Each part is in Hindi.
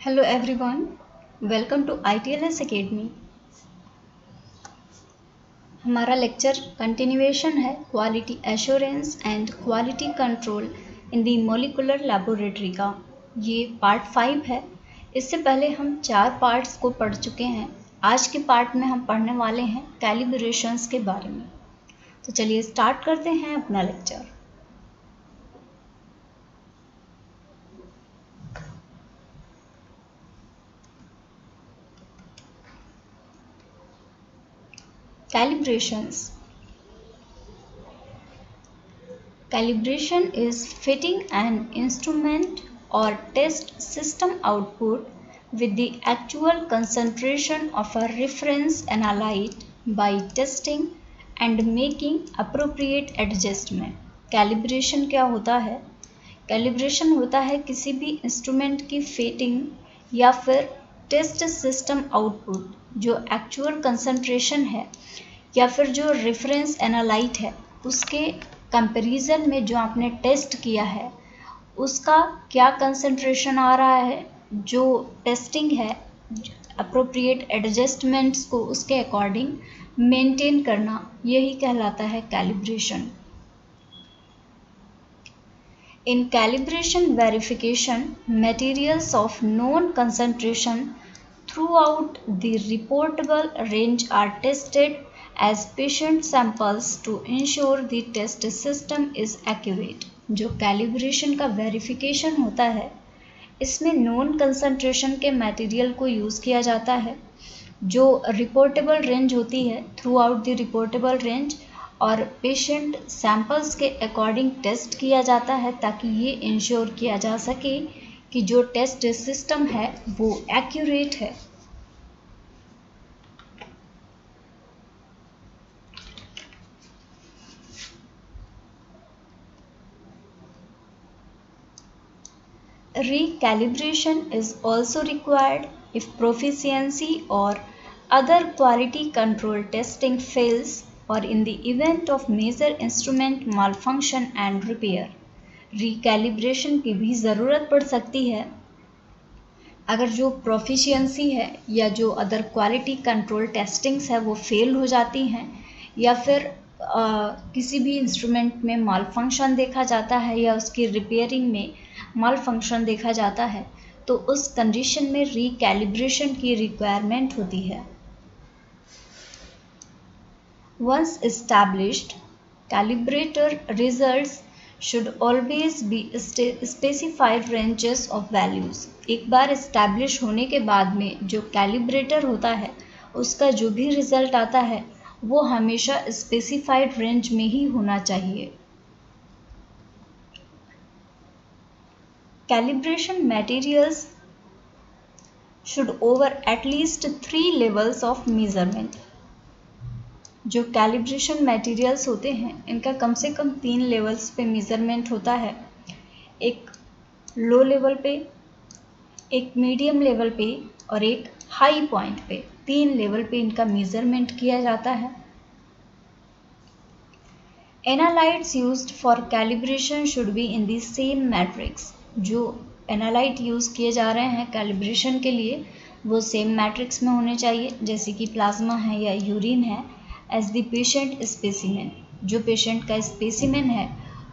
Hello everyone, welcome to ITLS Academy। हमारा लेक्चर कंटिन्यूएशन है quality assurance and quality control in the molecular laboratory का। ये पार्ट 5 है। इससे पहले हम 4 पार्ट्स को पढ़ चुके हैं। आज के पार्ट में हम पढ़ने वाले हैं कैलिब्रेशंस के बारे में। तो चलिए स्टार्ट करते हैं अपना lecture. Calibrations. Calibration is fitting an instrument or test system output with the actual concentration of a reference analyte by testing and making appropriate adjustment. Calibration क्या होता है? Calibration होता है किसी भी इंस्ट्रूमेंट की फिटिंग या फिर टेस्ट सिस्टम आउटपुट जो एक्चुअल कंसंट्रेशन है या फिर जो रेफरेंस एनालाइट है उसके कंपैरिजन में जो आपने टेस्ट किया है उसका क्या कंसंट्रेशन आ रहा है, जो टेस्टिंग है अप्रोप्रिएट एडजस्टमेंट्स को उसके अकॉर्डिंग मेंटेन करना, यही कहलाता है calibration. In calibration verification, materials of known concentration throughout the reportable range are tested as patient samples to ensure the test system is accurate. जो calibration का verification होता है, इसमें known concentration के material को use किया जाता है जो reportable range होती है throughout the reportable range और पेशेंट सैंपल्स के अकॉर्डिंग टेस्ट किया जाता है ताकि ये इंश्योर किया जा सके कि जो टेस्ट सिस्टम है वो एक्यूरेट है। Recalibration is also required if proficiency or other quality control testing fails or in the event of major instrument malfunction and repair. Recalibration की भी ज़रूरत पड़ सकती है अगर जो प्रोफिशिएंसी है या जो अदर क्वालिटी कंट्रोल टेस्टिंग्स है वो फेल हो जाती हैं या फिर किसी भी इंस्ट्रूमेंट में माल फंक्शन देखा जाता है या उसकी रिपेयरिंग में माल फंक्शन देखा जाता है तो उस कंडीशन में रिकैलिब्रेशन की रिक्वायरमेंट होती है। Once established, calibrator results should always be specified ranges of values. एक बार एस्टैब्लिश होने के बाद में जो कैलिब्रेटर होता है उसका जो भी रिजल्ट आता है वो हमेशा स्पेसिफाइड रेंज में ही होना चाहिए। Calibration materials should over at least 3 levels of measurement. जो कैलिब्रेशन मटेरियल्स होते हैं इनका कम से कम 3 लेवल्स पे मेज़रमेंट होता है, एक लो लेवल पे, एक मीडियम लेवल पे और एक हाई पॉइंट पे। 3 लेवल पे इनका मेज़रमेंट किया जाता है। Analytes used for calibration should be in the same matrix. जो एनालाइट यूज़ किए जा रहे हैं कैलिब्रेशन के लिए वो सेम मैट्रिक्स में होने चाहिए, जैसे कि प्लाज्मा है या यूरिन है। एज द पेशेंट स्पेसिमेन, जो पेशेंट का स्पेसिमेन है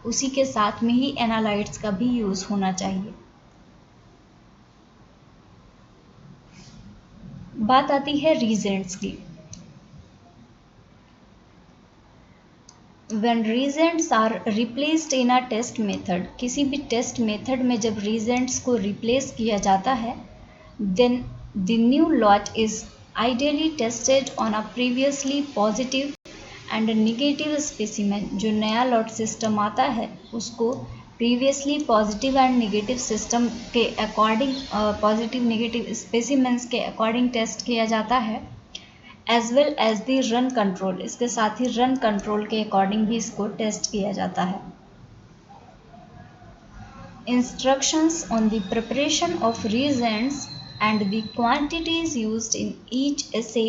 उसी के साथ में ही एनालाइट्स का भी यूज़ होना चाहिए। बात आती है रीजेंट्स की। When reagents are replaced in a test method, किसी भी टेस्ट मेथड में जब reagents को रिप्लेस किया जाता है then the new lot is ideally tested on a previously positive and negative specimen. जो नया लॉट सिस्टम आता है उसको previously positive and negative system के अकॉर्डिंग पॉजिटिव नेगेटिव स्पेसिमेंस के अकॉर्डिंग टेस्ट किया जाता है as well as the run control. इसके साथ ही रन कंट्रोल के अकॉर्डिंग भी इसको टेस्ट किया जाता है। Instructions on the preparation of reagents and the quantities used in each assay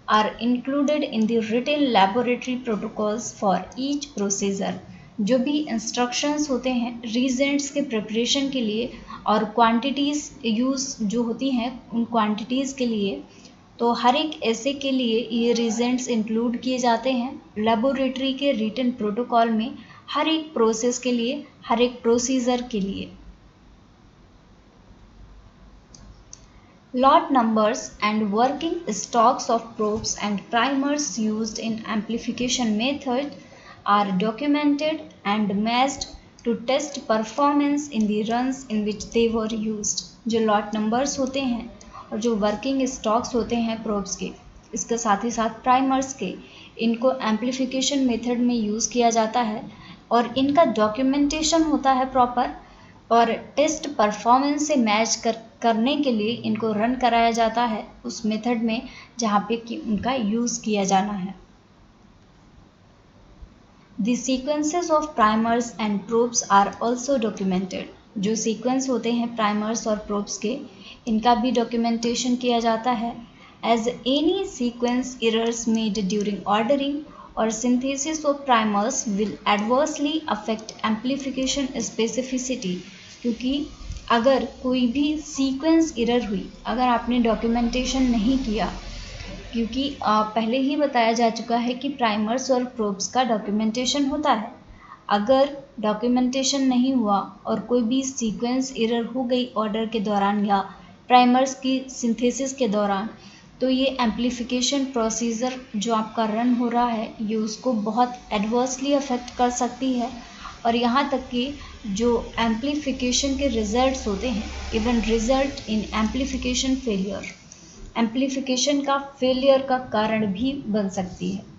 are included in the written laboratory protocols for each procedure. जो भी इंस्ट्रक्शंस होते हैं reagents के प्रिपरेशन के लिए और क्वांटिटीज़ यूज़ जो होती हैं उन क्वांटिटीज़ के लिए, तो हर एक ऐसे के लिए ये रीजेंट्स इंक्लूड किए जाते हैं। लेबोरेटरी के रिटन प्रोटोकॉल में हर एक प्रोसेस के लिए, हर एक प्रोसीजर के लिए। Lot numbers and working stocks of probes and primers used in amplification method are documented and matched to test performance in the runs in which they were used। जो lot numbers होते हैं और जो working stocks होते हैं probes के, इसके साथ ही साथ primers के, इनको amplification method में यूज़ किया जाता है और इनका documentation होता है proper, और टेस्ट परफॉर्मेंस से मैच करने के लिए इनको रन कराया जाता है उस मेथड में जहाँ पे कि उनका यूज़ किया जाना है। The sequences of primers and probes are also documented। जो सीक्वेंस होते हैं प्राइमर्स और प्रोब्स के, इनका भी डॉक्यूमेंटेशन किया जाता है। As any sequence errors made during ordering or synthesis of primers will adversely affect amplification specificity। क्योंकि अगर कोई भी सीक्वेंस एरर हुई, अगर आपने डॉक्यूमेंटेशन नहीं किया, क्योंकि पहले ही बताया जा चुका है कि प्राइमर्स और प्रोब्स का डॉक्यूमेंटेशन होता है। अगर डॉक्यूमेंटेशन नहीं हुआ और कोई भी सीक्वेंस एरर हो गई ऑर्डर के दौरान या प्राइमर्स की सिंथेसिस के दौरान, तो ये एम्प्लीफिकेशन प्रोसीजर जो आपका रन हो रहा है ये उसको बहुत एडवर्सली अफेक्ट कर सकती है। और यहाँ तक कि जो एम्प्लीफिकेशन के रिजल्ट्स होते हैं, even result in amplification failure, amplification का फेलियर का कारण भी बन सकती है।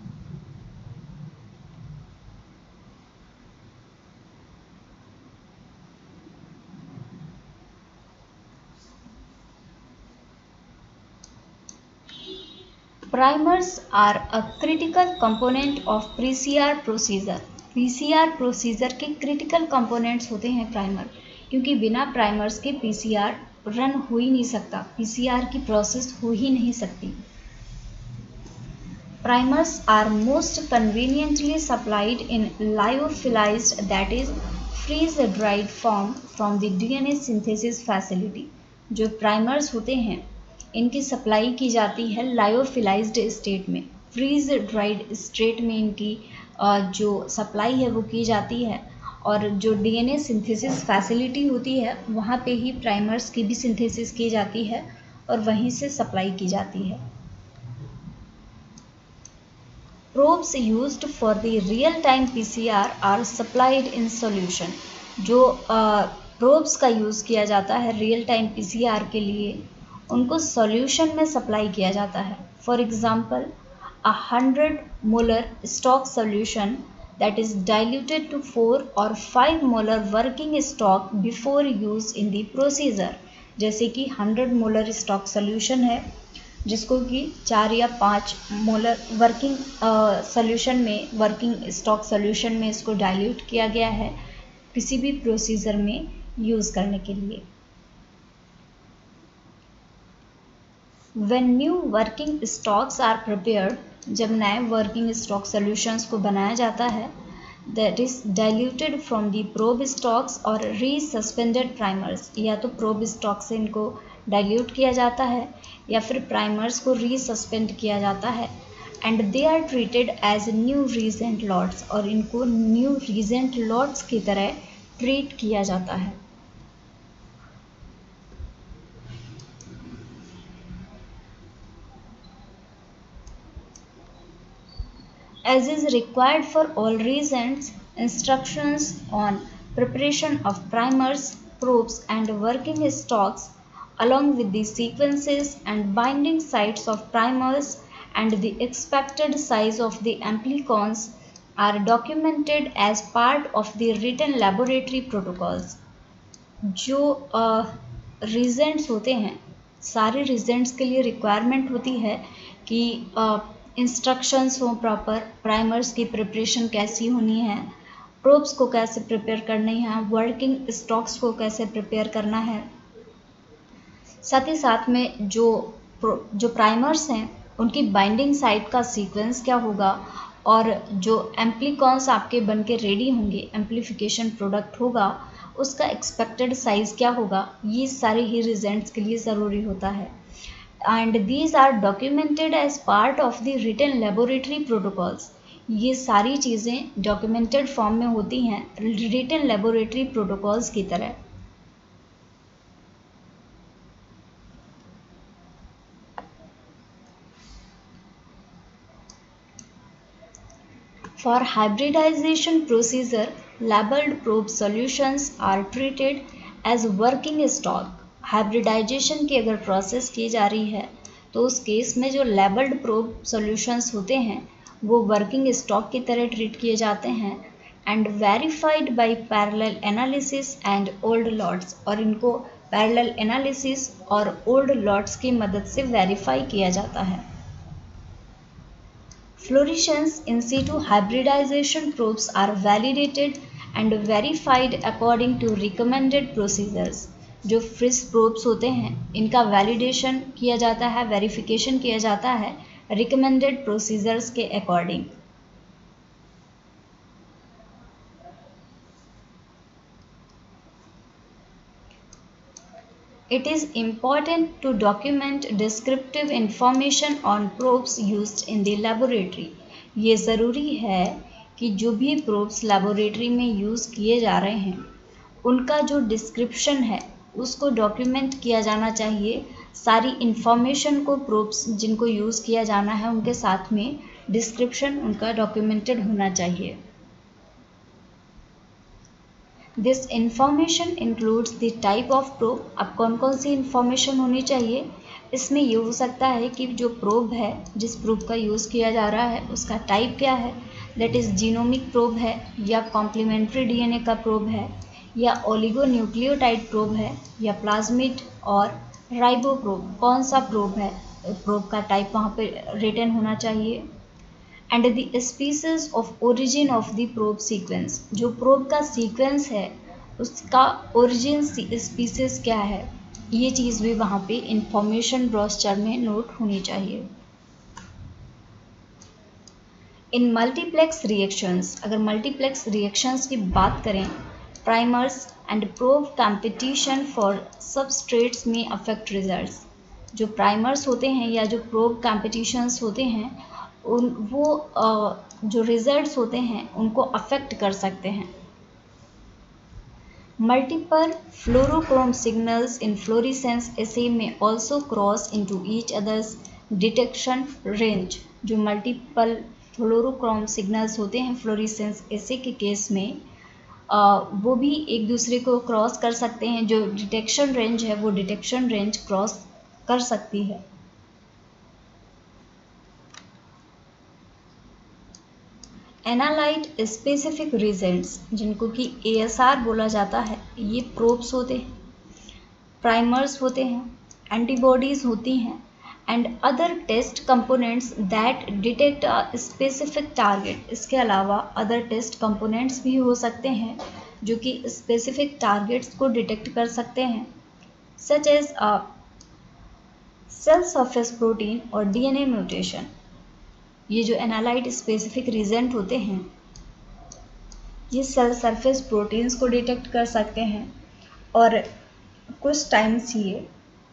Primers are a critical component of PCR procedure। PCR procedure के क्रिटिकल कंपोनेंट्स होते हैं प्राइमर, क्योंकि बिना प्राइमर्स के PCR रन हो ही नहीं सकता, PCR की प्रोसेस हो ही नहीं सकती। Primers are most conveniently supplied in lyophilized, that is freeze-dried form from the DNA synthesis facility। जो प्राइमर्स होते हैं इनकी सप्लाई की जाती है लायोफिलाइज्ड स्टेट में, फ्रीज ड्राइड स्टेट में इनकी जो सप्लाई है वो की जाती है। और जो डीएनए सिंथेसिस फैसिलिटी होती है वहाँ पे ही प्राइमर्स की भी सिंथेसिस की जाती है और वहीं से सप्लाई की जाती है। Probes used for the real time PCR are supplied in solution. जो प्रोब्स का यूज़ किया जाता है रियल टाइम पीसीआर के लिए, उनको सॉल्यूशन में सप्लाई किया जाता है। For example 100 molar stock solution that is diluted to 4 or 5 molar working stock before use in the procedure। जैसे कि 100 मोलर स्टॉक सॉल्यूशन है जिसको कि 4 या 5 मोलर वर्किंग सॉल्यूशन में, वर्किंग स्टॉक सॉल्यूशन में इसको डाइल्यूट किया गया है किसी भी प्रोसीजर में यूज़ करने के लिए। When new working stocks are prepared, जब नए वर्किंग स्टॉक सॉल्यूशंस को बनाया जाता है, that is diluted from the probe stocks or resuspended primers। या तो प्रोब स्टॉक से इनको डाइल्यूट किया जाता है या फिर प्राइमर्स को रीसस्पेंड किया जाता है, and they are treated as new reagent lots, और इनको न्यू रीजेंट लॉट्स की तरह ट्रीट किया जाता है। As is required for all reagents, instructions on preparation of primers, probes and working stocks along with the sequences and binding sites of primers and the expected size of the amplicons are documented as part of the written laboratory protocols। जो reagents होते हैं, सारे reagents के लिए रिक्वायरमेंट होती है कि इंस्ट्रक्शंस हो प्रॉपर, प्राइमर्स की प्रिपरेशन कैसी होनी है, प्रोब्स को कैसे प्रिपेयर करनी है, वर्किंग स्टॉक्स को कैसे प्रिपेयर करना है। साथ ही साथ में जो प्राइमर्स हैं उनकी बाइंडिंग साइट का सीक्वेंस क्या होगा, और जो एम्प्लीकॉन्स आपके बन के रेडी होंगे, एम्प्लीफिकेशन प्रोडक्ट होगा, उसका एक्सपेक्टेड साइज क्या होगा, ये सारे ही रिजल्ट्स के लिए ज़रूरी होता है। And these are documented as part of the written laboratory protocols. ये सारी चीज़ें डॉक्यूमेंटेड फॉर्म में होती हैं रिटन लेबोरेटरी प्रोटोकॉल्स की तरह। For hybridization procedure, labeled probe solutions are treated as working stock. Hybridisation की अगर प्रोसेस की जा रही है तो उस केस में जो लेबल्ड प्रोब सॉल्यूशंस होते हैं वो वर्किंग स्टॉक की तरह ट्रीट किए जाते हैं and verified bye parallel analysis and old lots, और इनको पैरेलल एनालिसिस और ओल्ड लॉट्स की मदद से वेरीफाई किया जाता है। Fluorescence in situ hybridization probes are validated and verified according to recommended procedures. जो फ्रिस प्रोब्स होते हैं इनका वैलिडेशन किया जाता है, वेरिफिकेशन किया जाता है रिकमेंडेड प्रोसीजर्स के according. It is important to document descriptive information on probes used in the laboratory. ये ज़रूरी है कि जो भी probes लेबोरेटरी में यूज़ किए जा रहे हैं उनका जो डिस्क्रिप्शन है उसको डॉक्यूमेंट किया जाना चाहिए। सारी इंफॉर्मेशन को probes जिनको यूज़ किया जाना है उनके साथ में डिस्क्रिप्शन उनका डॉक्यूमेंटेड होना चाहिए। This information includes the type of probe. अब कौन कौन सी इंफॉर्मेशन होनी चाहिए, इसमें ये हो सकता है कि जो प्रोब है, जिस प्रोब का यूज़ किया जा रहा है उसका टाइप क्या है, दैट इज़ जीनोमिक प्रोब है या कॉम्प्लीमेंट्री डीएनए का प्रोब है या ओलिगोन्यूक्लियोटाइड प्रोब है या प्लाज्मिड और राइबो प्रोब, कौन सा प्रोब है, प्रोब का टाइप वहाँ पे रिटन होना चाहिए। And the species of origin of the probe sequence, जो प्रोब का सीक्वेंस है उसका ओरिजिन स्पीसीज क्या है, ये चीज़ भी वहाँ पे इंफॉर्मेशन ब्रोशर में नोट होनी चाहिए। इन मल्टीप्लेक्स रिएक्शंस, अगर मल्टीप्लेक्स रिएक्शंस की बात करें, primers and probe competition for substrates में अफेक्ट रिजल्ट्स। जो प्राइमर्स होते हैं या जो प्रोब कंपटीशंस होते हैं वो जो रिजल्ट्स होते हैं उनको अफेक्ट कर सकते हैं। मल्टीपल फ्लोरोक्रोम सिग्नल्स इन फ्लोरेसेंस एसे में also cross into each others detection range. जो मल्टीपल फ्लोरोक्रोम सिग्नल्स होते हैं फ्लोरेसेंस एसे के केस में वो भी एक दूसरे को क्रॉस कर सकते हैं, जो डिटेक्शन रेंज है वो डिटेक्शन रेंज क्रॉस कर सकती है। एनालाइट स्पेसिफिक रिजल्ट्स, जिनको कि ASR बोला जाता है, ये प्रोब्स होते हैं, प्राइमर्स होते हैं, एंटीबॉडीज़ होती हैं and other test components that detect a specific target. इसके अलावा अदर टेस्ट कंपोनेंट्स भी हो सकते हैं जो कि स्पेसिफिक टारगेट्स को डिटेक्ट कर सकते हैं, such as a cell surface protein और DNA म्यूटेशन। ये जो एनालाइट स्पेसिफिक रीजेंट होते हैं ये सेल सरफेस प्रोटीन्स को डिटेक्ट कर सकते हैं और कुछ टाइम्स ये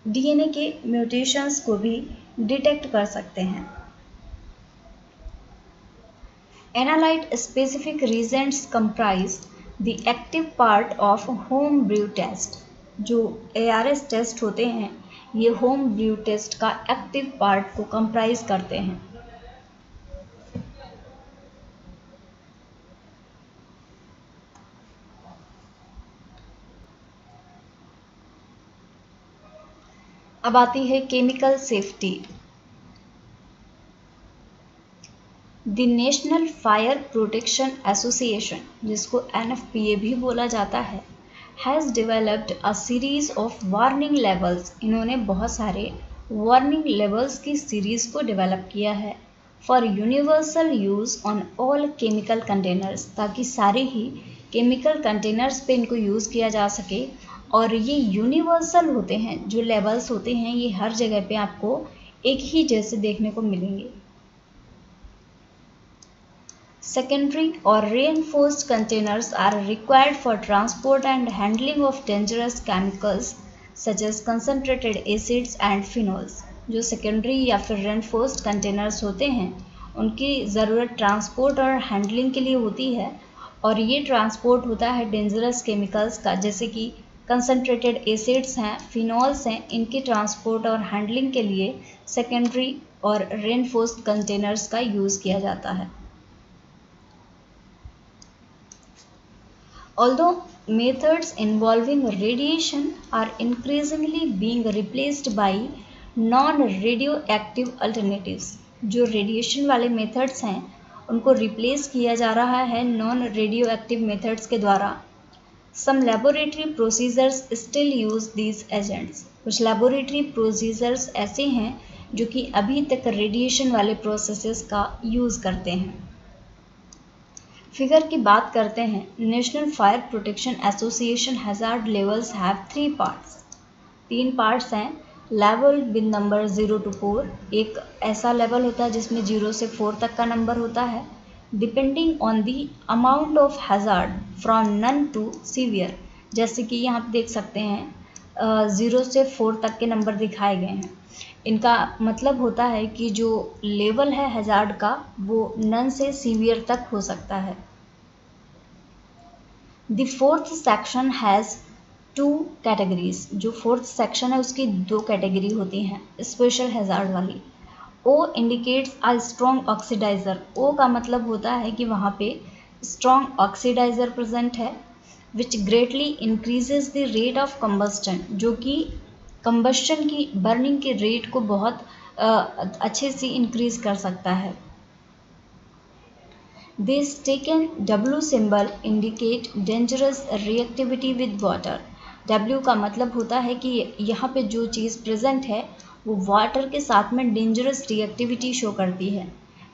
DNA के म्यूटेशंस को भी डिटेक्ट कर सकते हैं। Analyte specific reagents comprise the active part of home brew test. जो ARS टेस्ट होते हैं ये होम ब्रू टेस्ट का एक्टिव पार्ट को कंप्राइज करते हैं। अब आती है chemical safety. The national fire protection association, जिसको NFPA भी बोला जाता है, has developed a series of warning levels. इन्होंने बहुत सारे वार्निंग लेवल्स की सीरीज़ को डेवलप किया है for universal use on all chemical containers, ताकि सारे ही केमिकल कंटेनर्स पे इनको यूज़ किया जा सके। और ये यूनिवर्सल होते हैं, जो लेवल्स होते हैं ये हर जगह पे आपको एक ही जैसे देखने को मिलेंगे। Secondary or reinforced containers are required for transport and handling of dangerous chemicals such as concentrated acids and phenols. जो सेकेंडरी या फिर reinforced containers होते हैं उनकी ज़रूरत ट्रांसपोर्ट और हैंडलिंग के लिए होती है और ये ट्रांसपोर्ट होता है डेंजरस केमिकल्स का, जैसे कि कंसनट्रेटेड एसिड्स हैं, फिनॉल्स हैं, इनके ट्रांसपोर्ट और हैंडलिंग के लिए सेकेंडरी और reinforced कंटेनर्स का यूज़ किया जाता है. Although methods involving radiation are increasingly being replaced by non-radioactive alternatives, जो रेडिएशन वाले मेथड्स हैं उनको रिप्लेस किया जा रहा है नॉन रेडियोएक्टिव मेथड्स के द्वारा. Some laboratory procedures still use these agents. कुछ लेबोरेटरी प्रोसीजर्स ऐसे हैं जो कि अभी तक रेडिएशन वाले प्रोसेसेस का यूज़ करते हैं. फिगर की बात करते हैं. National fire protection Association hazard levels have 3 parts. 3 parts हैं. Level with number 0 to 4. एक ऐसा लेवल होता है जिसमें 0 से 4 तक का नंबर होता है. Depending on the amount of hazard from none to severe. जैसे कि यहाँ पे देख सकते हैं 0 से 4 तक के नंबर दिखाए गए हैं. इनका मतलब होता है कि जो लेवल है हैजार्ड का वो नन से सीवियर तक हो सकता है. The fourth section has 2 categories. जो फोर्थ सेक्शन है उसकी 2 कैटेगरी होती हैं स्पेशल हैजार्ड वाली. O indicates a strong oxidiser. O का मतलब होता है कि वहाँ पे स्ट्रॉन्ग ऑक्सीडाइजर प्रेजेंट है which greatly increases the rate of combustion, जो कि कंबस्टन की बर्निंग के रेट को बहुत अच्छे से इंक्रीज कर सकता है. This taken W symbol indicate dangerous reactivity with water. W का मतलब होता है कि यहाँ पे जो चीज़ प्रेजेंट है वो वाटर के साथ में डेंजरस रिएक्टिविटी शो करती है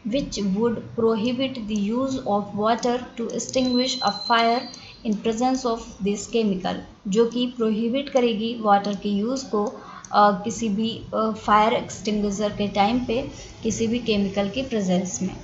which would prohibit the use of water to extinguish a fire in presence of this chemical, जो कि प्रोहिबिट करेगी वाटर के यूज़ को किसी भी फायर एक्सटिंग्विशर के टाइम पे किसी भी केमिकल के प्रेजेंस में.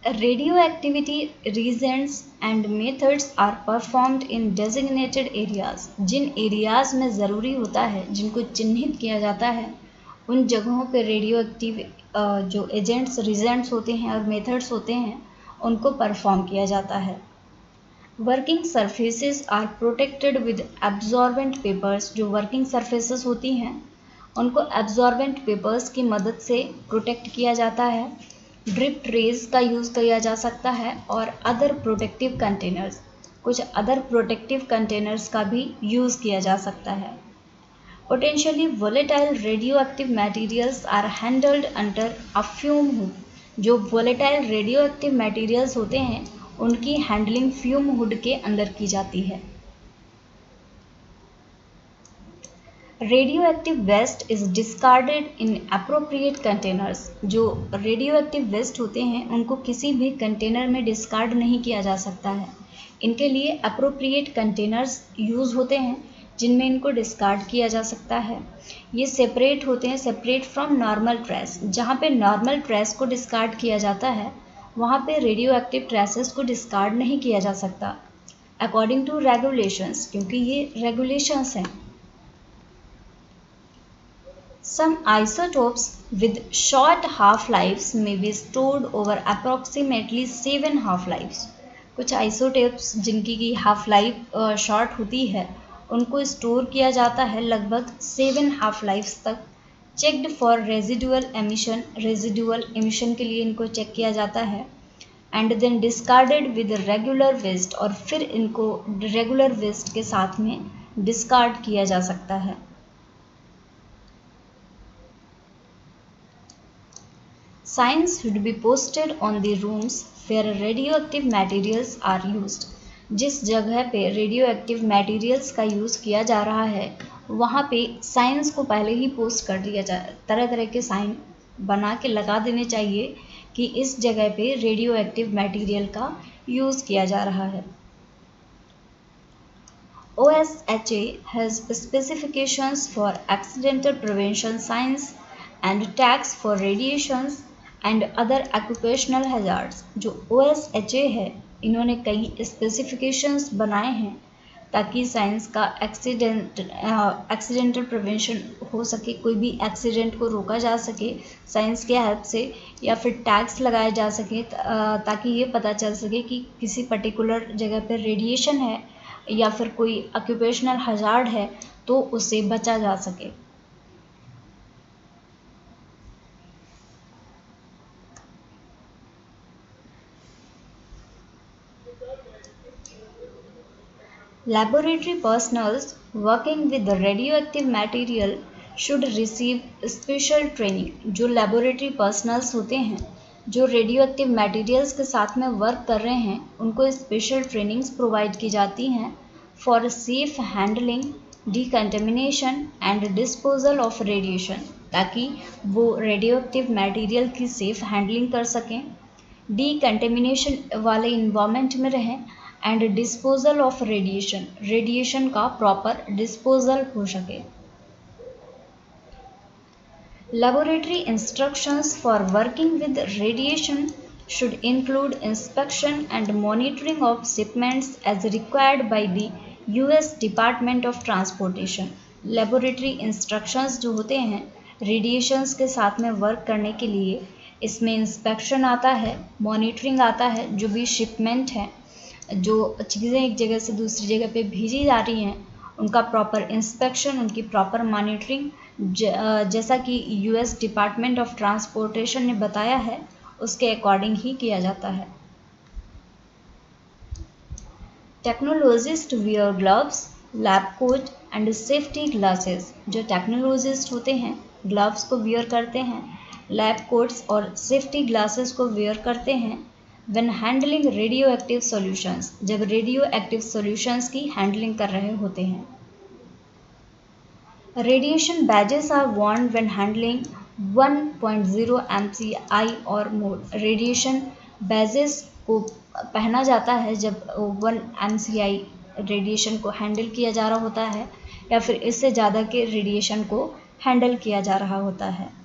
Radioactivity reasons and methods are performed in designated areas. जिन एरियाज़ में ज़रूरी होता है, जिनको चिन्हित किया जाता है, उन जगहों पे रेडियोएक्टिव जो एजेंट्स रिजेंट्स होते हैं और मेथड्स होते हैं उनको परफॉर्म किया जाता है. Working surfaces are protected with absorbent papers. जो वर्किंग सरफेसेस होती हैं उनको एब्जॉर्बेंट पेपर्स की मदद से प्रोटेक्ट किया जाता है. ड्रिप ट्रेज का यूज़ किया जा सकता है और अदर प्रोटेक्टिव कंटेनर्स, कुछ अदर प्रोटेक्टिव कंटेनर्स का भी यूज़ किया जा सकता है. Potentially volatile radioactive materials are handled under a fume hood. जो वोलेटाइल रेडियोएक्टिव मटेरियल्स होते हैं उनकी हैंडलिंग फ्यूम हुड के अंदर की जाती है. Radioactive waste is discarded in appropriate containers. जो रेडियोएक्टिव वेस्ट होते हैं उनको किसी भी कंटेनर में डिस्कार्ड नहीं किया जा सकता है. इनके लिए अप्रोप्रिएट कंटेनर्स यूज़ होते हैं जिनमें इनको डिस्कार्ड किया जा सकता है. ये सेपरेट होते हैं, सेपरेट फ्रॉम नॉर्मल ट्रेस. जहाँ पे नॉर्मल ट्रेस को डिस्कार्ड किया जाता है वहाँ पे रेडियोएक्टिव ट्रेसेस को डिस्कार्ड नहीं किया जा सकता अकॉर्डिंग टू रेगुलेशंस, क्योंकि ये रेगुलेशंस हैं. Some isotopes with short half-lives may be stored over approximately 7 half-lives. कुछ आइसोटोप्स जिनकी की हाफ लाइफ शॉर्ट होती है उनको स्टोर किया जाता है लगभग 7 हाफ लाइफ्स तक. Checked for residual emission. Residual emission के लिए इनको चेक किया जाता है. And then discarded with regular waste. और फिर इनको रेगुलर वेस्ट के साथ में डिस्कार्ड किया जा सकता है. Signs should be posted on the rooms where radioactive materials are used. जिस जगह पे रेडियोएक्टिव मटेरियल्स का यूज़ किया जा रहा है वहाँ पे साइंस को पहले ही पोस्ट कर दिया जाए. तरह तरह के साइन बना के लगा देने चाहिए कि इस जगह पे रेडियोएक्टिव मटेरियल का यूज़ किया जा रहा है. OSHA has specifications for accidental prevention science and tags for radiations and other occupational hazards। जो OSHA है इन्होंने कई स्पेसिफिकेशंस बनाए हैं ताकि साइंस का एक्सीडेंटल प्रिवेंशन हो सके, कोई भी एक्सीडेंट को रोका जा सके साइंस के हेल्प से, या फिर टैग्स लगाए जा सके ताकि ये पता चल सके कि किसी पर्टिकुलर जगह पर रेडिएशन है या फिर कोई ऑक्यूपेशनल हजार्ड है तो उससे बचा जा सके। Laboratory personnel working with the radioactive material should receive special training। जो laboratory personnel होते हैं जो रेडियोएक्टिव मटेरियल्स के साथ में वर्क कर रहे हैं उनको स्पेशल ट्रेनिंग्स प्रोवाइड की जाती हैं for safe handling डिकंटेमिनेशन and disposal of radiation, ताकि वो रेडियोएक्टिव मटेरियल की सेफ हैंडलिंग कर सकें, डिकंटेमिनेशन वाले इन्वायरमेंट में रहें and disposal of radiation, radiation का प्रॉपर डिस्पोजल हो सके। Laboratory instructions for working with radiation should include inspection and monitoring of shipments as required by the US Department of Transportation। Laboratory instructions जो होते हैं रेडिएशंस के साथ में वर्क करने के लिए, इसमें इंस्पेक्शन आता है, मॉनिटरिंग आता है, जो भी शिपमेंट है, जो चीज़ें एक जगह से दूसरी जगह पे भेजी जा रही हैं उनका प्रॉपर इंस्पेक्शन, उनकी प्रॉपर मॉनिटरिंग जैसा कि यूएस डिपार्टमेंट ऑफ ट्रांसपोर्टेशन ने बताया है उसके अकॉर्डिंग ही किया जाता है। Technologist wear gloves, lab coat and safety glasses. जो टेक्नोलॉजिस्ट होते हैं ग्लव्स को वियर करते हैं, लैब कोट्स और सेफ्टी ग्लासेस को वियर करते हैं when handling radioactive solutions, जब रेडियो एक्टिव सॉल्यूशंस की हैंडलिंग कर रहे होते हैं। Radiation badges are worn when handling 1.0 MCI और more। रेडिएशन बैजेस को पहना जाता है जब 1 MCI रेडिएशन को हैंडल किया जा रहा होता है या फिर इससे ज़्यादा के रेडिएशन को हैंडल किया जा रहा होता है।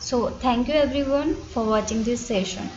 So thank you everyone for watching this session.